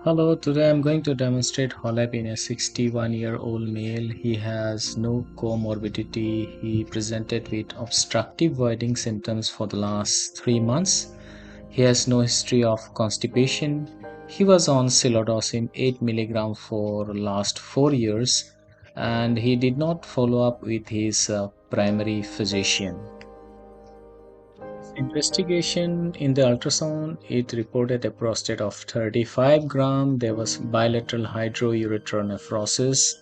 Hello, today I'm going to demonstrate HoLEP in a 61-year-old male. He has no comorbidity. He presented with obstructive voiding symptoms for the last 3 months. He has no history of constipation. He was on silodosin 8 mg for last 4 years and he did not follow up with his primary physician. Investigation in the ultrasound, it reported a prostate of 35 gram. There was bilateral hydrourethronephrosis,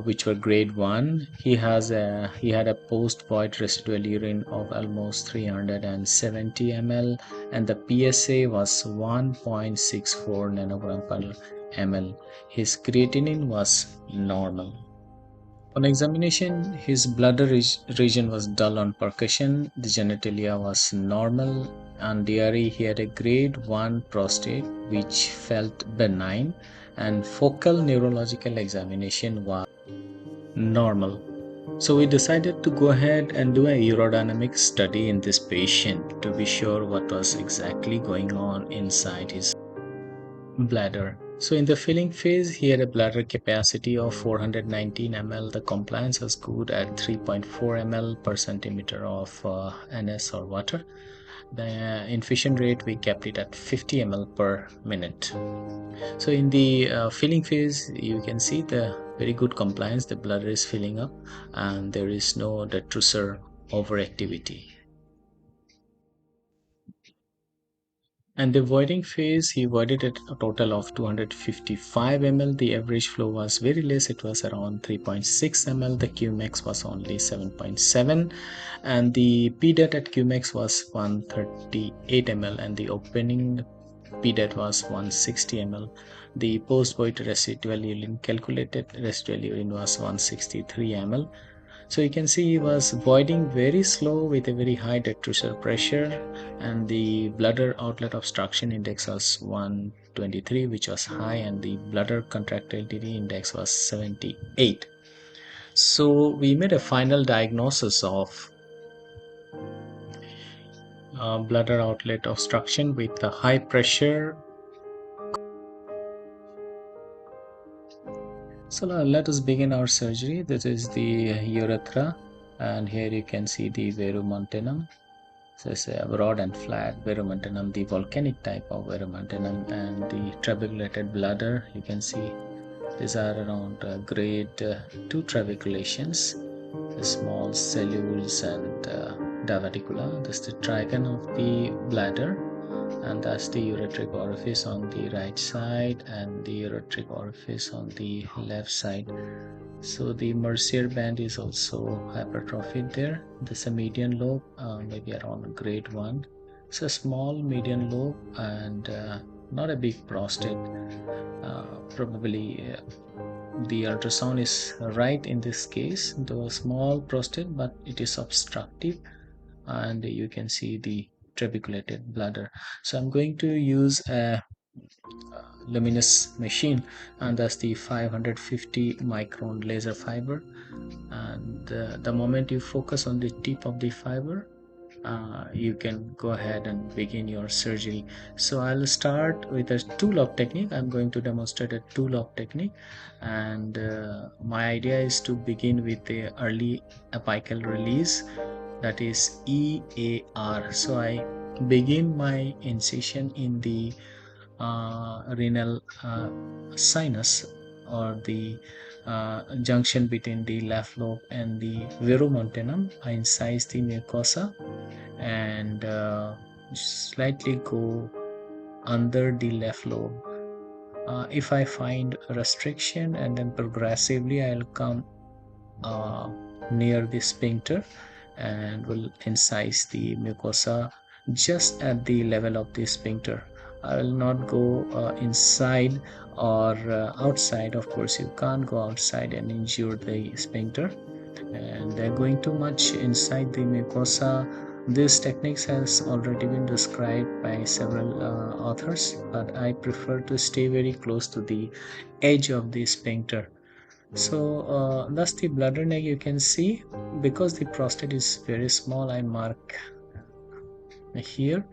which were grade 1. He had a post-void residual urine of almost 370 ml, and the PSA was 1.64 nanogram per ml. His creatinine was normal. On examination, his bladder region was dull on percussion, the genitalia was normal, on DRE he had a grade 1 prostate which felt benign, and focal neurological examination was normal. So we decided to go ahead and do a urodynamic study in this patient to be sure what was exactly going on inside his bladder. So in the filling phase, he had a bladder capacity of 419 ml. The compliance was good at 3.4 ml per centimeter of NS or water. The infusion rate, we kept it at 50 ml per minute. So in the filling phase, you can see the very good compliance. The bladder is filling up and there is no detrusor overactivity. And the voiding phase, he voided at a total of 255 ml. The average flow was very less, it was around 3.6 ml. The Qmax was only 7.7, and the PDAT at Qmax was 138 ml, and the opening PDAT was 160 ml. The post-void residual urine, calculated residual urine, was 163 ml. So you can see he was voiding very slow with a very high detrusor pressure, and the bladder outlet obstruction index was 123, which was high, and the bladder contractility index was 78. So we made a final diagnosis of bladder outlet obstruction with a high pressure. So let us begin our surgery. This is the urethra, and here you can see the verumontanum. So it's a broad and flat verumontanum, the volcanic type of verumontanum, and the trabeculated bladder. You can see these are around grade 2 trabeculations, the small cellules and diverticula. This is the trigon of the bladder, and that's the ureteric orifice on the right side and the ureteric orifice on the left side. So the Mercier band is also hypertrophied there. This is a median lobe, maybe around grade 1. It's a small median lobe and not a big prostate. Probably the ultrasound is right in this case, though a small prostate, but it is obstructive, and you can see the trabeculated bladder. So I'm going to use a luminous machine, and that's the 550 micron laser fiber, and the moment you focus on the tip of the fiber, you can go ahead and begin your surgery. So I'll start with a two-lobe technique. I'm going to demonstrate a two-lobe technique, and my idea is to begin with the early apical release, that is EAR. So I begin my incision in the renal sinus, or the junction between the left lobe and the verumontanum. I incise the mucosa and slightly go under the left lobe. If I find restriction, and then progressively I'll come near the sphincter and will incise the mucosa just at the level of the sphincter. I will not go inside or outside. Of course, you can't go outside and injure the sphincter. And going too much inside the mucosa, this techniques has already been described by several authors, but I prefer to stay very close to the edge of the sphincter. So that's the bladder neck. You can see, because the prostate is very small, I mark here,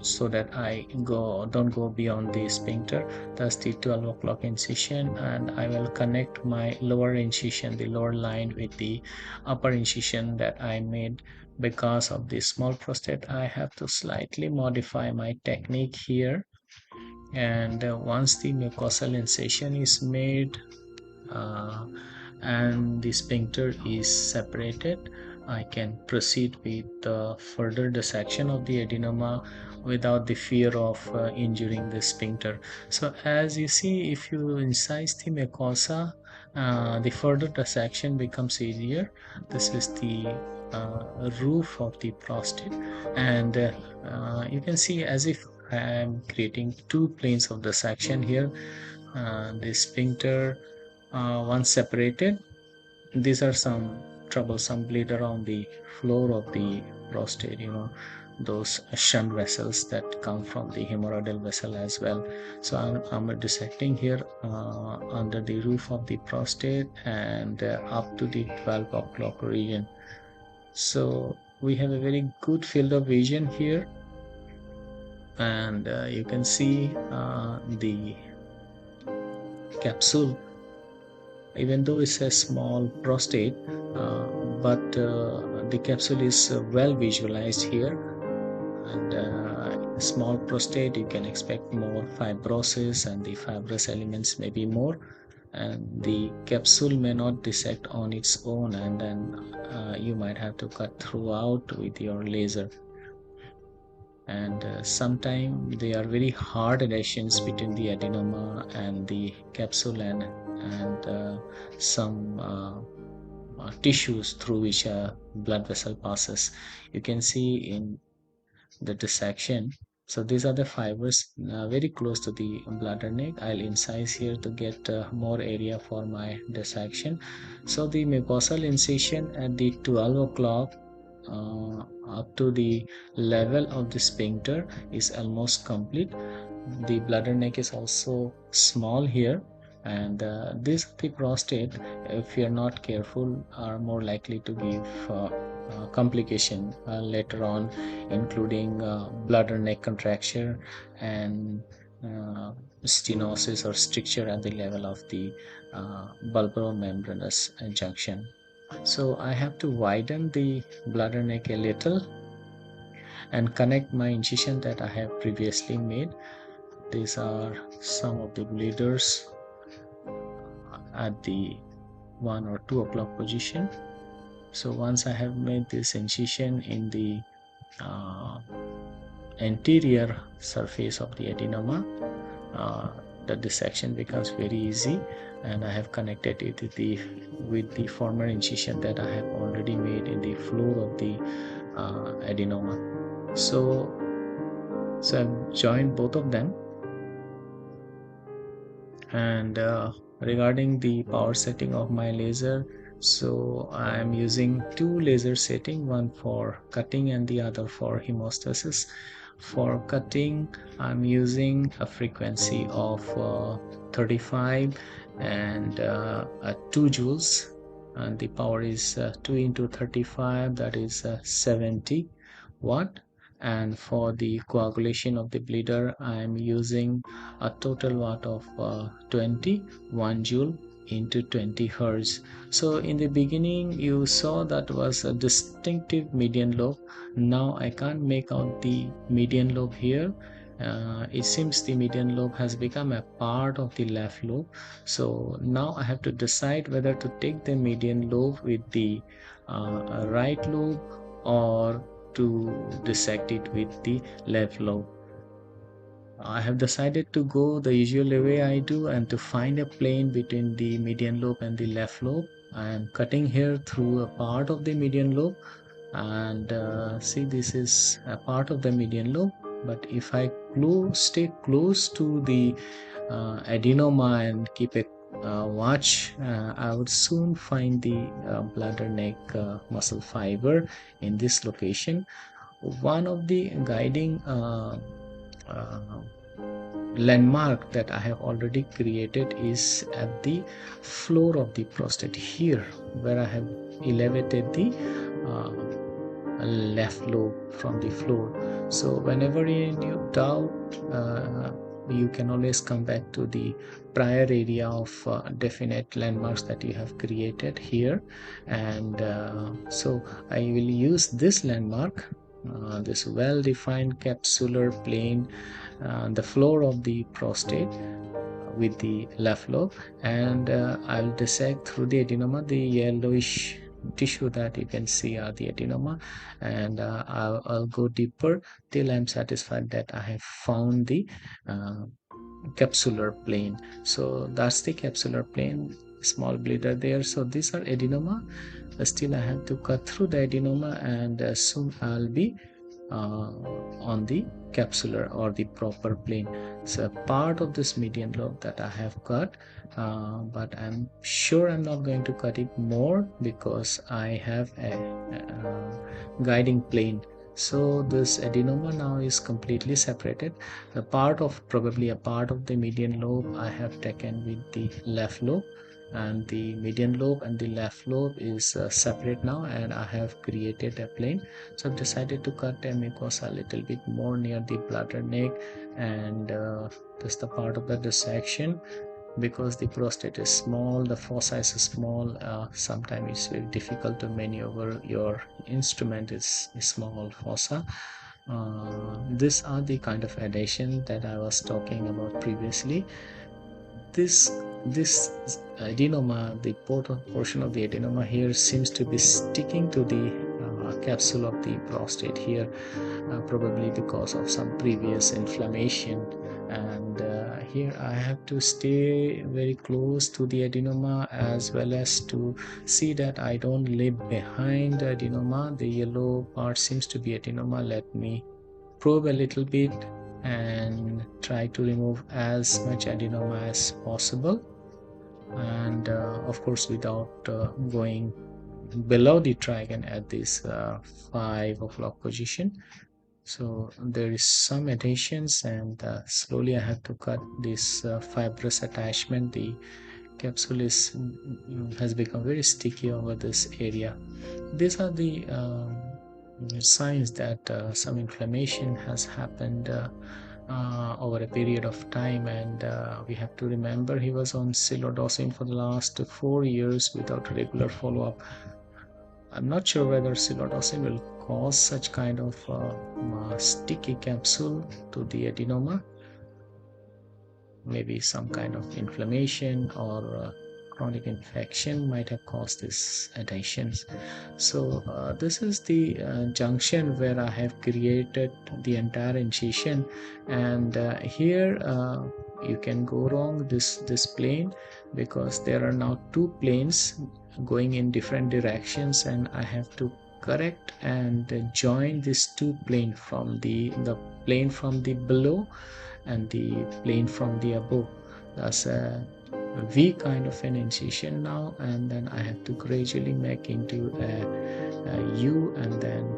so that I don't go beyond the sphincter. That's the 12 o'clock incision, and I will connect my lower incision, the lower line, with the upper incision that I made. Because of the small prostate, I have to slightly modify my technique here. And once the mucosal incision is made, uh, and the sphincter is separated, I can proceed with further dissection of the adenoma without the fear of injuring the sphincter. So as you see, if you incise the mucosa, the further dissection becomes easier. This is the roof of the prostate, and you can see as if I am creating two planes of dissection here. The sphincter, once separated, these are some troublesome bleed around the floor of the prostate, those shunt vessels that come from the hemorrhoidal vessel as well. So I'm dissecting here under the roof of the prostate and up to the 12 o'clock region. So we have a very good field of vision here, and you can see the capsule. Even though it's a small prostate, but the capsule is well visualized here. And small prostate, you can expect more fibrosis, and the fibrous elements may be more, and the capsule may not dissect on its own, and then you might have to cut throughout with your laser. And sometimes they are very hard adhesions between the adenoma and the capsule, and some tissues through which a blood vessel passes. You can see in the dissection. So these are the fibers very close to the bladder neck. I'll incise here to get more area for my dissection. So the mucosal incision at the 12 o'clock up to the level of the sphincter is almost complete. The bladder neck is also small here, and this the prostate, if you're not careful, are more likely to give complication later on, including bladder neck contracture and stenosis or stricture at the level of the bulbomembranous junction. So I have to widen the bladder neck a little and connect my incision that I have previously made. These are some of the bleeders at the 1 or 2 o'clock position. So once I have made this incision in the anterior surface of the adenoma, the dissection becomes very easy, and I have connected it with the former incision that I have already made in the floor of the adenoma. So I've joined both of them. And regarding the power setting of my laser, so I'm using two laser setting, one for cutting and the other for hemostasis. For cutting, I'm using a frequency of 35 and 2 joules, and the power is 2 into 35, that is 70 watt. And for the coagulation of the bleeder, I am using a total watt of 21 joule into 20 hertz. So in the beginning you saw that was a distinctive median lobe. Now I can't make out the median lobe here. It seems the median lobe has become a part of the left lobe. So now I have to decide whether to take the median lobe with the right lobe, or to dissect it with the left lobe. I have decided to go the usual way I do, and to find a plane between the median lobe and the left lobe. I am cutting here through a part of the median lobe, and see, this is a part of the median lobe. But if I stay close to the adenoma and keep a watch, I would soon find the bladder neck muscle fiber in this location. One of the guiding uh, landmark that I have already created is at the floor of the prostate here, where I have elevated the left lobe from the floor. So whenever in you doubt, you can always come back to the prior area of definite landmarks that you have created here. And so I will use this landmark, this well-defined capsular plane, the floor of the prostate with the left lobe, and I'll dissect through the adenoma the yellowish tissue that you can see are the adenoma, and I'll go deeper till I'm satisfied that I have found the uh, capsular plane. So that's the capsular plane, small bleeder there. So these are adenoma. Still I have to cut through the adenoma, and soon I'll be uh, on the capsular or the proper plane. So part of this median lobe that I have cut, but I'm sure I'm not going to cut it more because I have a guiding plane. So this adenoma now is completely separated. The part of, probably a part of the median lobe I have taken with the left lobe, and the median lobe and the left lobe is separate now, and I have created a plane. So I've decided to cut a mucosa a little bit more near the bladder neck, and that's the part of the dissection. Because the prostate is small, the fossa is small, sometimes it's very difficult to maneuver. Your instrument is a small fossa. These are the kind of adhesion that I was talking about previously. This adenoma, the portion of the adenoma here seems to be sticking to the capsule of the prostate here, probably because of some previous inflammation. And here I have to stay very close to the adenoma, as well as to see that I don't leave behind the adenoma. The yellow part seems to be adenoma. Let me probe a little bit and try to remove as much adenoma as possible, and of course without going below the trigon at this 5 o'clock position. So there is some adhesions, and slowly I have to cut this fibrous attachment. The capsule has become very sticky over this area. These are the signs that some inflammation has happened over a period of time, and we have to remember he was on silodosin for the last 4 years without regular follow-up. I'm not sure whether silodosin will cause such kind of sticky capsule to the adenoma. Maybe some kind of inflammation or chronic infection might have caused these adhesions. So this is the junction where I have created the entire incision, and here you can go wrong this plane, because there are now two planes going in different directions, and I have to correct and join these two plane from the plane from the below and the plane from the above. That's a V kind of an incision now, and then I have to gradually make into a U, and then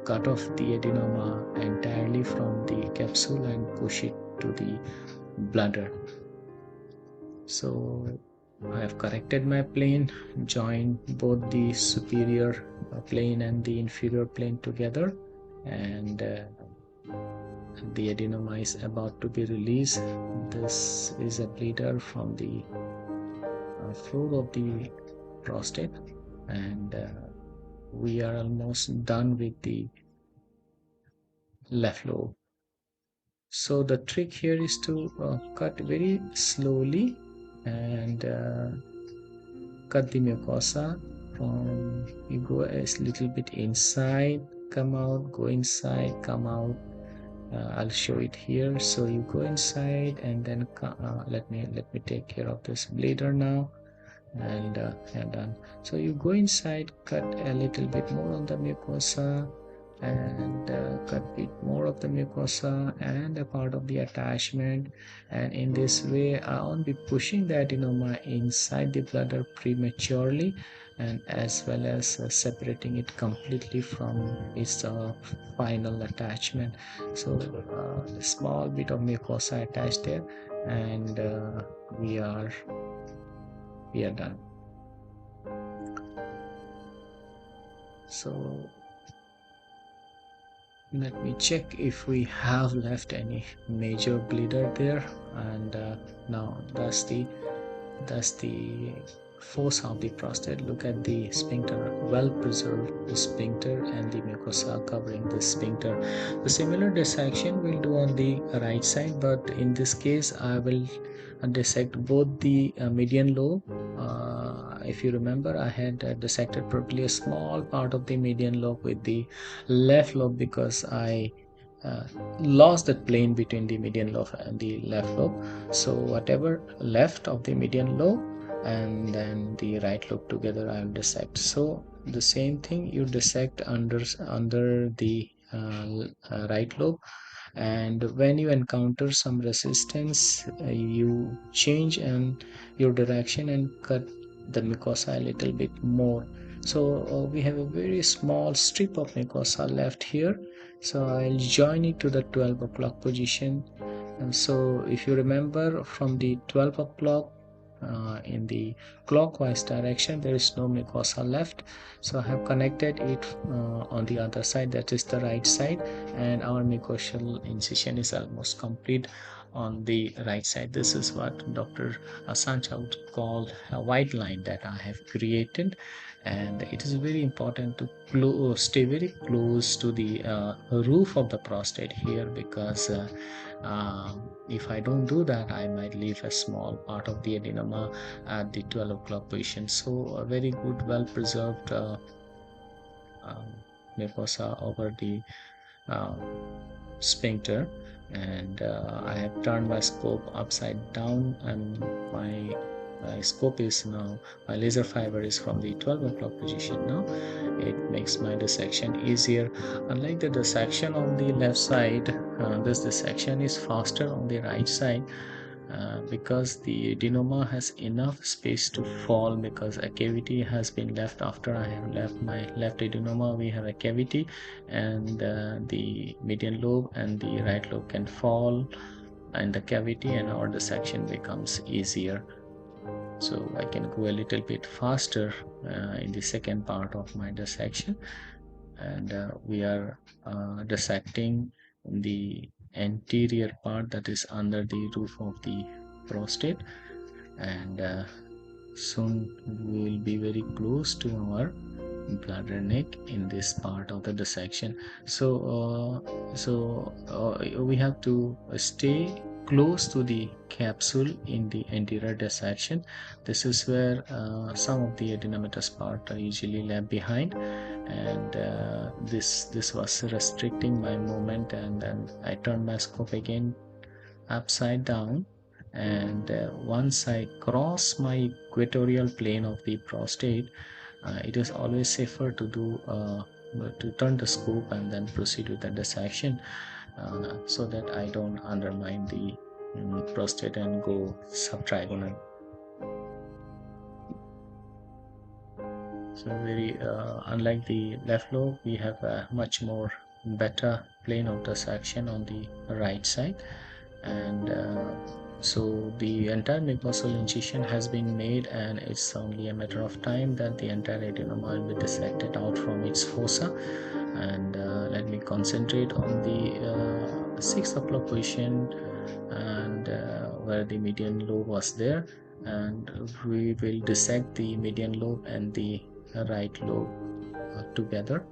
cut off the adenoma entirely from the capsule and push it to the bladder. So I have corrected my plane, joined both the superior plane and the inferior plane together, and the adenoma is about to be released. This is a bleeder from the floor of the prostate, and we are almost done with the left lobe. So the trick here is to cut very slowly, and cut the mucosa from, you go a little bit inside, come out, go inside, come out. I'll show it here. So you go inside, and then let me take care of this bleeder now, and done. So you go inside, cut a little bit more on the mucosa, and cut a bit more of the mucosa and a part of the attachment, and in this way I won't be pushing the adenoma inside the bladder prematurely, and as well as separating it completely from its final attachment. So a small bit of mucosa attached there, and we are done. So Let me check if we have left any major bleeder there. And now that's the fossa of the prostate. Look at the sphincter, well preserved sphincter, and the mucosa covering the sphincter. The similar dissection we'll do on the right side, but in this case I will dissect both the median lobe. If you remember, I had dissected probably a small part of the median lobe with the left lobe because I uh, lost that plane between the median lobe and the left lobe. So whatever left of the median lobe and then the right lobe together I will dissect. So the same thing, you dissect under the right lobe, and when you encounter some resistance, you change and your direction and cut the mucosa a little bit more. So we have a very small strip of mucosa left here, so I'll join it to the 12 o'clock position. And so if you remember, from the 12 o'clock in the clockwise direction there is no mucosa left, so I have connected it on the other side, that is the right side, and our mucosal incision is almost complete on the right side. This is what Dr. Sancha would call a white line that I have created, and it is very important to stay very close to the roof of the prostate here, because if I don't do that, I might leave a small part of the adenoma at the 12 o'clock position. So a very good, well preserved um, mucosa over the uh, sphincter. And I have turned my scope upside down, and my scope is now, my laser fiber is from the 12 o'clock position now. It makes my dissection easier. Unlike the dissection on the left side, this dissection is faster on the right side, because the adenoma has enough space to fall, because a cavity has been left. After I have left my left adenoma, we have a cavity, and the median lobe and the right lobe can fall in the cavity, and our dissection becomes easier. So I can go a little bit faster in the second part of my dissection. And we are dissecting the anterior part that is under the roof of the prostate, and soon we will be very close to our bladder neck in this part of the dissection. So we have to stay close to the capsule in the anterior dissection. This is where some of the adenomatous part are usually left behind, and this was restricting my movement, and then I turned my scope again upside down, and once I cross my equatorial plane of the prostate, it is always safer to do to turn the scope and then proceed with the dissection, so that I don't undermine the prostate and go subtrigonal. So very unlike the left lobe, we have a much more better plane of dissection on the right side, and so the entire mucosal incision has been made, and it's only a matter of time that the entire adenoma will be dissected out from its fossa. And let me concentrate on the 6 o'clock position, and where the median lobe was there, and we will dissect the median lobe and the right lobe together.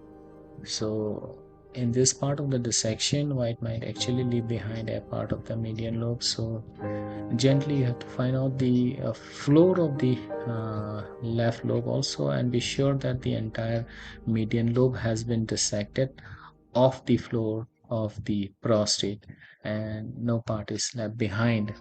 So in this part of the dissection, white might actually leave behind a part of the median lobe. So gently you have to find out the floor of the left lobe also, and be sure that the entire median lobe has been dissected off the floor of the prostate and no part is left behind.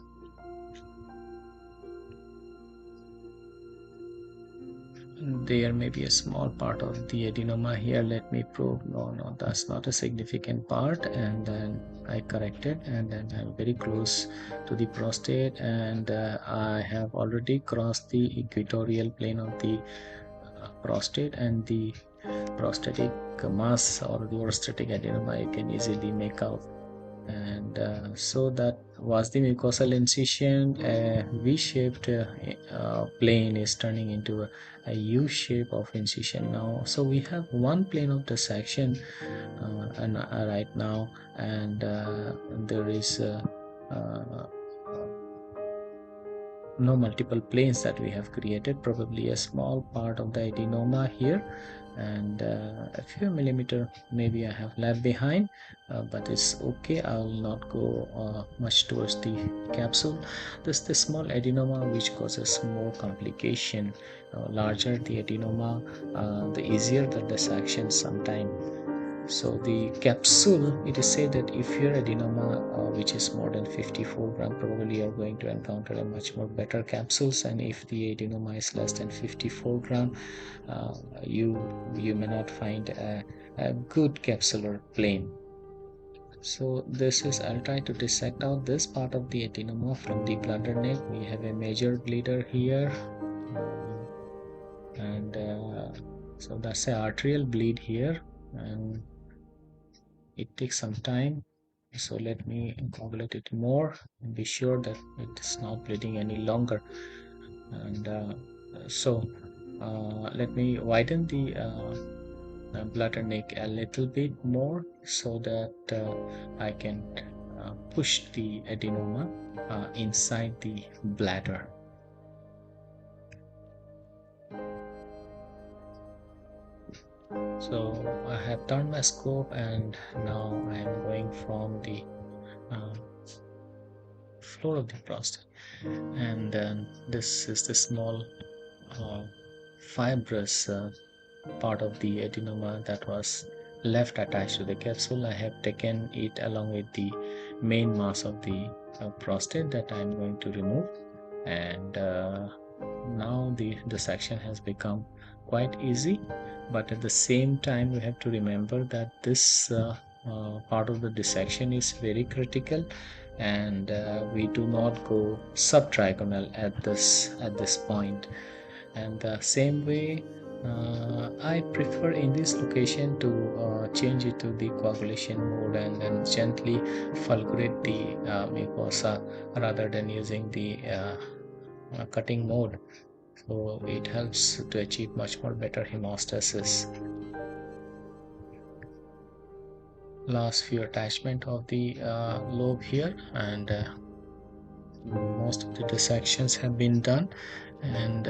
There may be a small part of the adenoma here. Let me probe. No, that's not a significant part. And then I corrected, and then I'm very close to the prostate, and I have already crossed the equatorial plane of the prostate, and the prostatic mass or the prostatic adenoma you can easily make out. And so that was the mucosal incision a V-shaped plane is turning into a U-shape of incision now. So we have one plane of dissection and right now, and there is uh, no multiple planes that we have created, probably a small part of the adenoma here, and a few millimeter maybe I have left behind, but it's okay. I will not go much towards the capsule. This the small adenoma which causes more complication. Larger the adenoma, the easier the dissection sometimes. So the capsule, it is said that if your adenoma which is more than 54 gram, probably you're going to encounter a much more better capsules, and if the adenoma is less than 54 gram, uh, you may not find a good capsular plane. So this is, I'll try to dissect out this part of the adenoma from the bladder neck. We have a major bleeder here, and so that's a arterial bleed here, and it takes some time. So let me coagulate it more and be sure that it is not bleeding any longer. And let me widen the bladder neck a little bit more so that I can push the adenoma inside the bladder. So I have turned my scope, and now I am going from the uh, floor of the prostate, and then this is the small uh, fibrous part of the adenoma that was left attached to the capsule. I have taken it along with the main mass of the prostate that I am going to remove, and now the section has become quite easy. But at the same time, we have to remember that this part of the dissection is very critical, and we do not go subtrigonal at this point. And the same way, I prefer in this location to change it to the coagulation mode and then gently fulgurate the mucosa rather than using the cutting mode. So it helps to achieve much more better hemostasis. Last few attachment of the lobe here, and most of the dissections have been done, and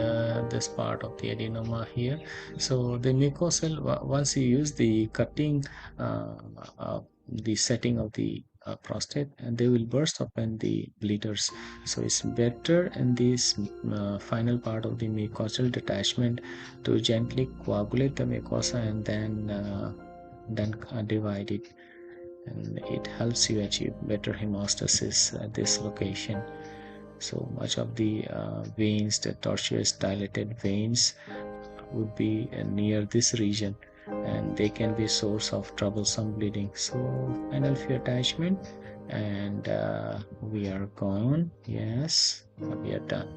this part of the adenoma here. So the mucosal, once you use the cutting uh, the setting of the prostate, and they will burst open the bleeders. So it's better in this final part of the mucosal detachment to gently coagulate the mucosa and then divide it, and it helps you achieve better hemostasis at this location. So much of the veins, the tortuous dilated veins, would be near this region, and they can be source of troublesome bleeding. So final few attachment, and we are gone. Yes, we are done.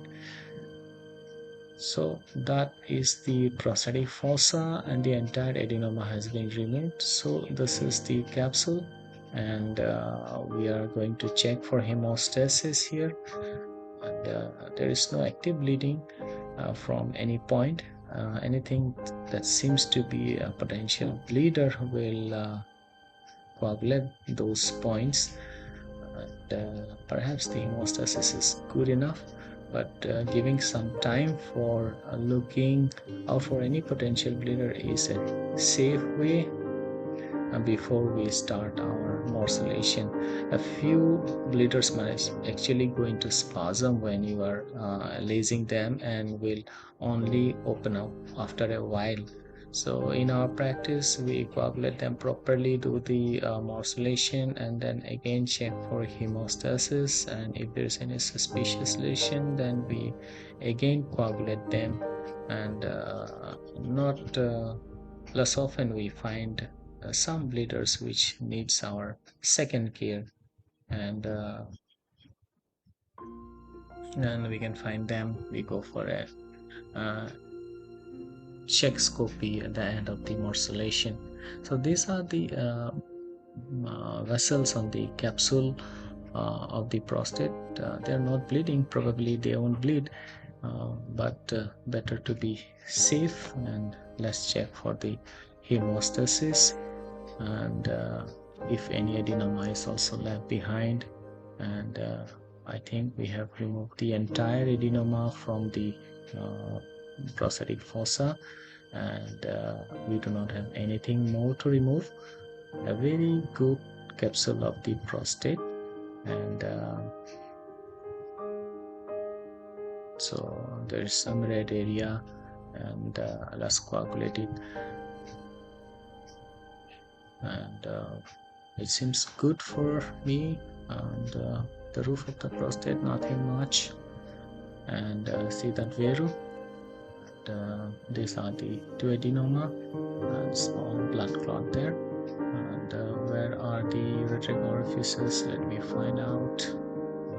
So that is the prostatic fossa, and the entire adenoma has been removed. So this is the capsule, and we are going to check for hemostasis here, and there is no active bleeding from any point. Anything that seems to be a potential bleeder will coagulate those points, and perhaps the hemostasis is good enough, but giving some time for looking out for any potential bleeder is a safe way before we start our morcellation. A few bleeders might actually go into spasm when you are lasing them, and will only open up after a while. So in our practice, we coagulate them properly, do the morcellation, and then again check for hemostasis. And if there's any suspicious lesion, then we again coagulate them. And not less often we find some bleeders which needs our second care, and we can find them. We go for a uh, checkscopy at the end of the morcellation. So these are the vessels on the capsule of the prostate. They're not bleeding, probably they won't bleed, but better to be safe. And let's check for the hemostasis, and if any adenoma is also left behind. And I think we have removed the entire adenoma from the prostatic fossa, and we do not have anything more to remove. A very good capsule of the prostate, and so there is some red area, and let's coagulate it. And it seems good for me. And the roof of the prostate, nothing much. And see that veru. These are the two adenoma and small blood clot there. And where are the ureteric orifices? Let me find out.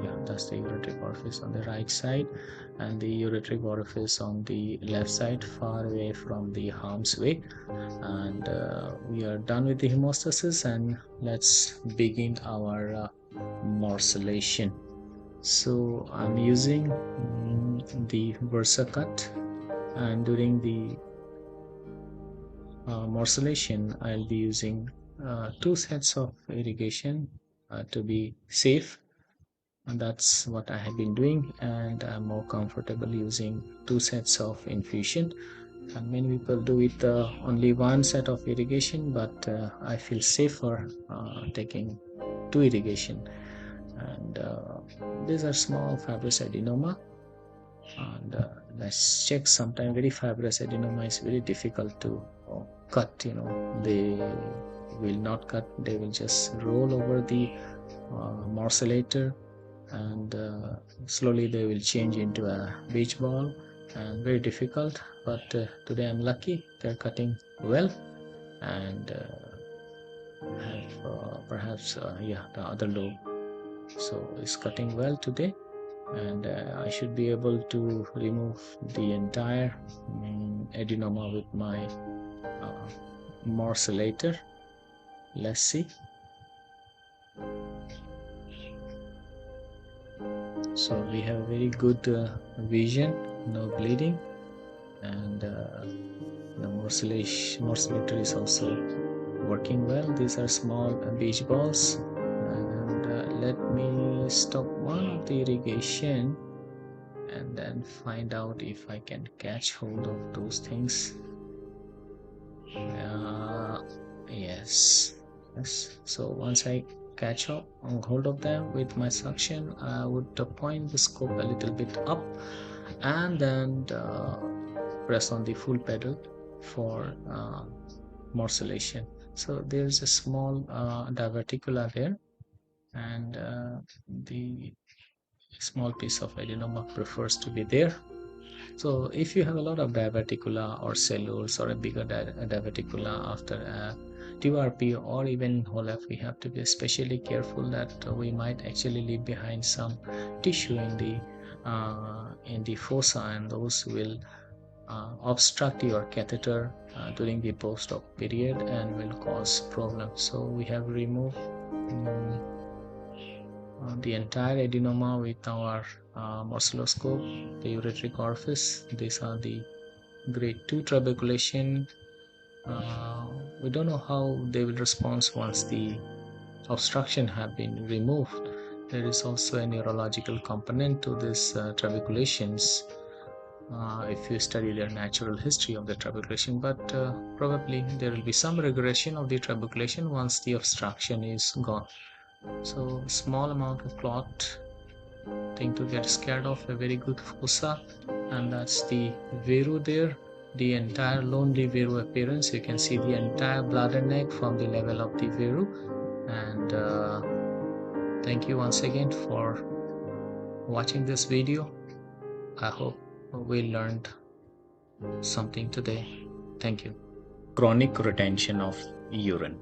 Yeah, that's the ureteric orifice on the right side, and the ureteric orifice on the left side, far away from the harm's way. And we are done with the hemostasis, and let's begin our morcellation. So I'm using the Versa cut, and during the morcellation I'll be using 2 sets of irrigation to be safe, and that's what I have been doing. And I'm more comfortable using 2 sets of infusion. And many people do it only 1 set of irrigation, but I feel safer taking 2 irrigation. And these are small fibrous adenoma, and let's check. Sometimes very fibrous adenoma is very difficult to cut. They will not cut, they will just roll over the morcellator, and slowly they will change into a beach ball, and very difficult. But today I'm lucky, they're cutting well. And have perhaps yeah, the other lobe so it's cutting well today. And I should be able to remove the entire adenoma with my morcellator. Let's see. So we have very good vision, no bleeding, and the morcellator is also working well. These are small beach balls. And let me stop one of the irrigation and then find out if I can catch hold of those things. Yes. So once I catch up on hold of them with my suction, I would point the scope a little bit up, and then press on the full pedal for morcellation. So there's a small diverticula there, and the small piece of adenoma prefers to be there. So if you have a lot of diverticula or cellulose or a bigger diverticula after a TURP or even HoLEP, we have to be especially careful that we might actually leave behind some tissue in the fossa, and those will obstruct your catheter during the post-op period and will cause problems. So we have removed the entire adenoma with our morcelloscope, the ureteric orifice. These are the grade 2 trabeculation. We don't know how they will respond once the obstruction have been removed. There is also a neurological component to this trabeculations if you study their natural history of the trabeculation, but probably there will be some regression of the trabeculation once the obstruction is gone. So small amount of clot, thing to get scared of, a very good fossa, and that's the veru there, the entire lonely veru appearance. You can see the entire bladder neck from the level of the veru. And thank you once again for watching this video. I hope we learned something today. Thank you. Chronic retention of urine.